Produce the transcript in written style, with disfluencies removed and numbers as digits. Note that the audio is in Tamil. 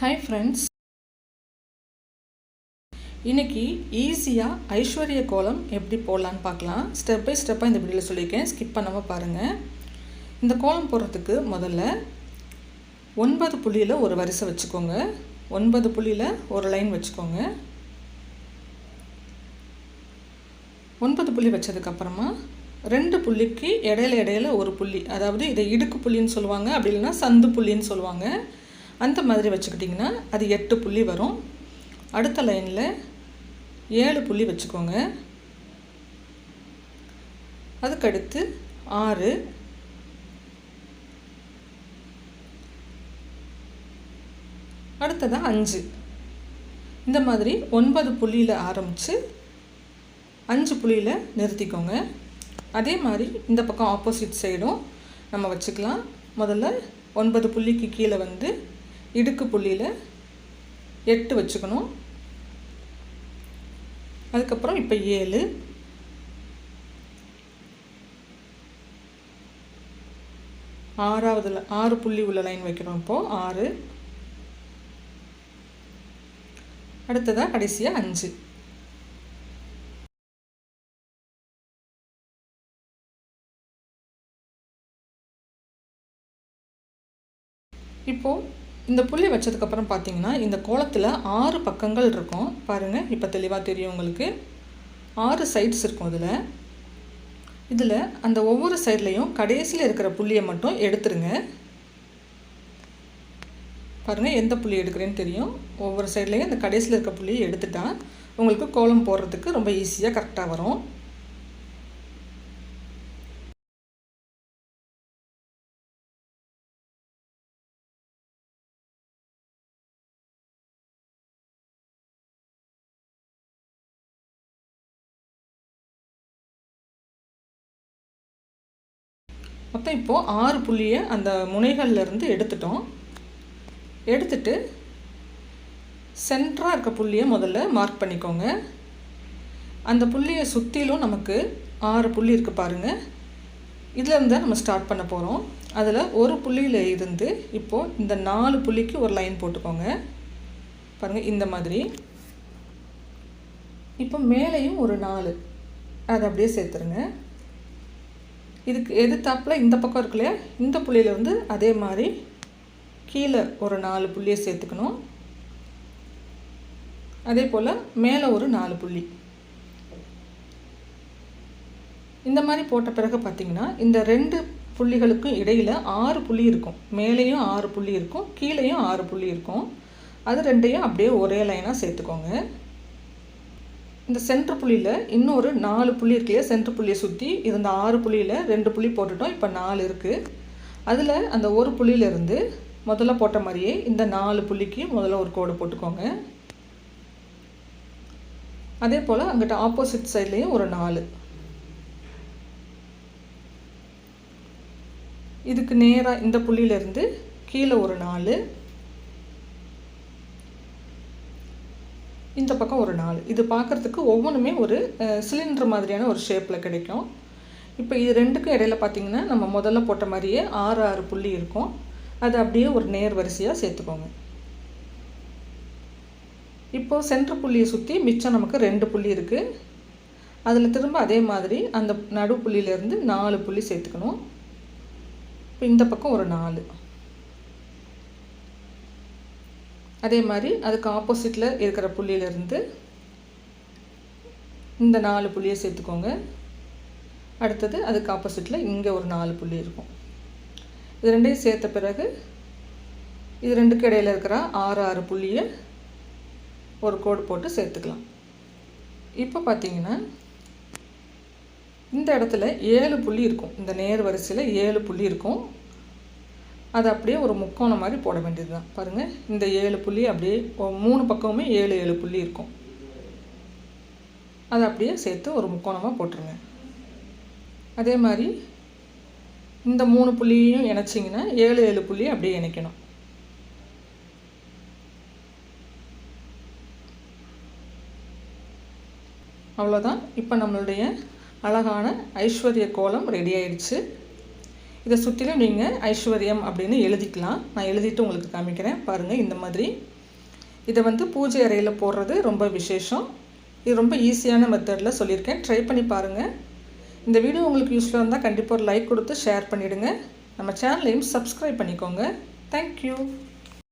ஹாய் ஃப்ரெண்ட்ஸ், இன்றைக்கி ஈஸியாக ஐஸ்வர்ய கோலம் எப்படி போடலான்னு பார்க்கலாம். ஸ்டெப் பை ஸ்டெப்பாக இந்த வீடியோவில் சொல்லியிருக்கேன், ஸ்கிப் பண்ணாமல் பாருங்கள். இந்த கோலம் போடுறதுக்கு முதல்ல 9 புள்ளியில் ஒரு வரிசை வச்சுக்கோங்க. 9 புள்ளியில் ஒரு லைன் வச்சுக்கோங்க. 9 புள்ளி வச்சதுக்கப்புறமா 2 புள்ளிக்கு இடையில ஒரு புள்ளி, அதாவது இதை இடுக்கு புள்ளின்னு சொல்லுவாங்க, அப்படி இல்லைன்னா சந்து புள்ளின்னு சொல்லுவாங்க. அந்த மாதிரி வச்சுக்கிட்டிங்கன்னா அது 8 புள்ளி வரும். அடுத்த லைனில் 7 புள்ளி வச்சுக்கோங்க. அதுக்கடுத்து 6, அடுத்ததாக 5. இந்த மாதிரி 9 புள்ளியில் ஆரம்பித்து 5 புள்ளியில் நிறுத்திக்கோங்க. அதே மாதிரி இந்த பக்கம் ஆப்போசிட் சைடும் நம்ம வச்சுக்கலாம். முதல்ல 9 புள்ளிக்கு கீழே வந்து இடுக்கு புள்ளியில் 8 வச்சுக்கணும். அதுக்கப்புறம் இப்போ 7, ஆறாவதுல 6 புள்ளி உள்ள லைன் வைக்கிறோம். இப்போது 6, அடுத்ததாக கடைசியாக 5. இப்போது இந்த புள்ளி வச்சதுக்கப்புறம் பார்த்தீங்கன்னா இந்த கோலத்தில் 6 பக்கங்கள் இருக்கும். பாருங்கள், இப்போ தெளிவாக தெரியும் உங்களுக்கு. 6 சைட்ஸ் இருக்கும். இதில் அந்த ஒவ்வொரு சைட்லேயும் கடைசியில் இருக்கிற புள்ளியை மட்டும் எடுத்துருங்க. பாருங்கள், எந்த புள்ளி எடுக்கிறேன்னு தெரியும். ஒவ்வொரு சைட்லேயும் இந்த கடைசியில் இருக்கிற புள்ளியை எடுத்துட்டா உங்களுக்கு கோலம் போடுறதுக்கு ரொம்ப ஈஸியாக கரெக்டாக வரும். மொத்தம் இப்போது 6 புள்ளியை அந்த முனைகள்லேருந்து எடுத்துட்டோம். எடுத்துட்டு சென்டராக இருக்க புள்ளியை முதல்ல மார்க் பண்ணிக்கோங்க. அந்த புள்ளியை சுற்றிலும் நமக்கு 6 புள்ளி இருக்குது பாருங்கள். இதிலேருந்து தான் நம்ம ஸ்டார்ட் பண்ண போகிறோம். அதில் ஒரு புள்ளியில் இருந்து இப்போது இந்த 4 புள்ளிக்கு ஒரு லைன் போட்டுக்கோங்க. பாருங்கள், இந்த மாதிரி. இப்போ மேலேயும் ஒரு 4, அதை அப்படியே சேர்த்துருங்க. இதுக்கு எதிர்த்தாப்பில் இந்த பக்கம் இருக்கு இல்லையா, இந்த புள்ளியிலேருந்து அதே மாதிரி கீழே ஒரு 4 புள்ளியை சேர்த்துக்கணும். அதே போல் மேலே ஒரு 4 புள்ளி. இந்த மாதிரி போட்ட பிறகு பார்த்திங்கன்னா இந்த 2 புள்ளிகளுக்கும் இடையில் 6 புள்ளி இருக்கும். மேலேயும் 6 புள்ளி இருக்கும், கீழேயும் 6 புள்ளி இருக்கும். அது ரெண்டையும் அப்படியே ஒரே லைனாக சேர்த்துக்கோங்க. இந்த சென்ட்ரு புள்ளியில் இன்னொரு 4 புள்ளி இருக்கு இல்லையா, சென்ட்ரு புள்ளியை சுற்றி இந்த 6 புள்ளியில் 2 புள்ளி போட்டுட்டோம். இப்போ 4 இருக்குது. அதில் அந்த ஒரு புள்ளியிலேருந்து முதல்ல போட்ட மாதிரியே இந்த 4 புள்ளிக்கு முதல்ல ஒரு கோடு போட்டுக்கோங்க. அதே போல் அங்கிட்ட ஆப்போசிட் சைட்லேயும் ஒரு 4. இதுக்கு நேராக இந்த புள்ளியிலேருந்து கீழே ஒரு 4, இந்த பக்கம் ஒரு 4. இது பார்க்குறதுக்கு ஒவ்வொன்றுமே ஒரு சிலிண்டர் மாதிரியான ஒரு ஷேப்பில் கிடைக்கும். இப்போ இது ரெண்டுக்கும் இடையில பார்த்திங்கன்னா நம்ம முதல்ல போட்ட மாதிரியே 6 புள்ளி இருக்கும். அது அப்படியே ஒரு நேர் வரிசையாக சேர்த்துக்கோங்க. இப்போது சென்ட்ரு புள்ளியை சுற்றி மிச்சம் நமக்கு 2 புள்ளி இருக்குது. அதில் திரும்ப அதே மாதிரி அந்த நடு புள்ளியிலேருந்து 4 புள்ளி சேர்த்துக்கணும். இப்போ இந்த பக்கம் ஒரு 4, அதே மாதிரி அதுக்கு ஆப்போசிட்டில் இருக்கிற புள்ளியிலேருந்து இந்த 4 புள்ளியை சேர்த்துக்கோங்க. அடுத்தது அதுக்கு ஆப்போசிட்டில் இங்கே ஒரு 4 புள்ளி இருக்கும். இது ரெண்டையும் சேர்த்த பிறகு இது ரெண்டுக்கு இடையில் இருக்கிற 6 புள்ளியை ஒரு கோடு போட்டு சேர்த்துக்கலாம். இப்போ பார்த்தீங்கன்னா இந்த இடத்துல 7 புள்ளி இருக்கும். இந்த நேர் வரிசையில் 7 புள்ளி இருக்கும். அது அப்படியே ஒரு முக்கோணம் மாதிரி போட வேண்டியது தான். பாருங்கள், இந்த 7 புள்ளி அப்படியே 3 பக்கமுமே 7 புள்ளி இருக்கும். அதை அப்படியே சேர்த்து ஒரு முக்கோணமாக போட்டுருங்க. அதே மாதிரி இந்த 3 புள்ளியையும் இணைச்சிங்கன்னா 7 புள்ளி அப்படியே இணைக்கணும். அவ்வளோதான். இப்போ நம்மளுடைய அழகான ஐஸ்வர்ய கோலம் ரெடி ஆயிடுச்சு. இதை சுற்றிலும் நீங்கள் ஐஸ்வர்யம் அப்படின்னு எழுதிக்கலாம். நான் எழுதிட்டு உங்களுக்கு காமிக்கிறேன் பாருங்கள். இந்த மாதிரி இதை வந்து பூஜை அறையில் போடுறது ரொம்ப விசேஷம். இது ரொம்ப ஈஸியான மெத்தடில் சொல்லியிருக்கேன். ட்ரை பண்ணி பாருங்கள். இந்த வீடியோ உங்களுக்கு யூஸ்ஃபுல்லாக இருந்தால் கண்டிப்பாக ஒரு லைக் கொடுத்து ஷேர் பண்ணிவிடுங்க. நம்ம சேனலையும் சப்ஸ்கிரைப் பண்ணிக்கோங்க. தேங்க்யூ.